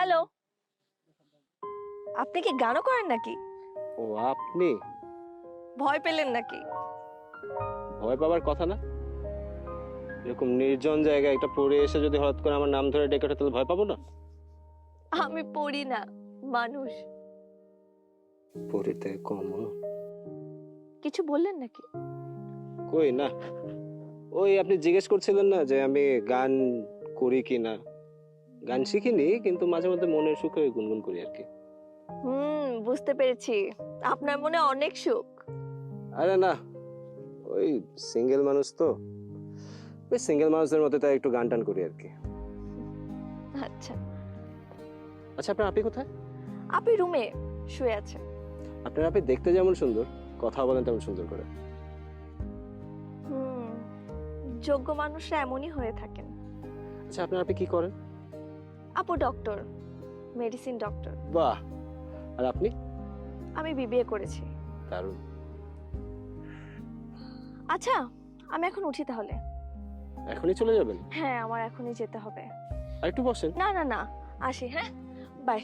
Hello, আপনি কি গানও করেন নাকি? ও আপনি? ভয় পেলেন নাকি? ভয় পাবার কথা না। এরকম নির্জন জায়গায় একটা পড়ে এসে যদি হঠাৎ করে আমার নাম ধরে ডেকে ওঠে তাহলে ভয় পাবো না? আমি পড়ি না, মানুষ। পড়িতে কম কিছু বললেন নাকি? কই না। ওই আপনি জিজ্ঞেস করছিলেন না যে আমি গান করি কি না। গান শিখিনি, কিন্তু মাঝে মধ্যে মনের সুখে গুনগুন করি আর কি। বুঝতে পেরেছি। আপনার মনে অনেক সুখ। আরে না, ওই সিঙ্গেল মানুষ তো, ওই সিঙ্গেল মানুষদের মধ্যে তাই একটু গান টান করি আর কি। আচ্ছা, আচ্ছা, আপনার আপনি কোথায়? আপনি রুমে শুয়ে আছে। আপনার আপনি দেখতে যেমন সুন্দর, কথা বলেন তেমন সুন্দর করে। যোগ্য মানুষরা এমনই হয়ে থাকেন। আচ্ছা, আপনার আপনি কি করেন? আপু ডক্টর, মেডিসিন ডক্টর। বাহ। আর আপনি? আমি বিবিএ করেছি। দারুণ। আচ্ছা, আমি এখন উঠি তাহলে। এখনই চলে যাবেন? হ্যাঁ, আমার এখনই যেতে হবে। আর একটু বসেন। না না না, আসি। হ্যাঁ, বাই।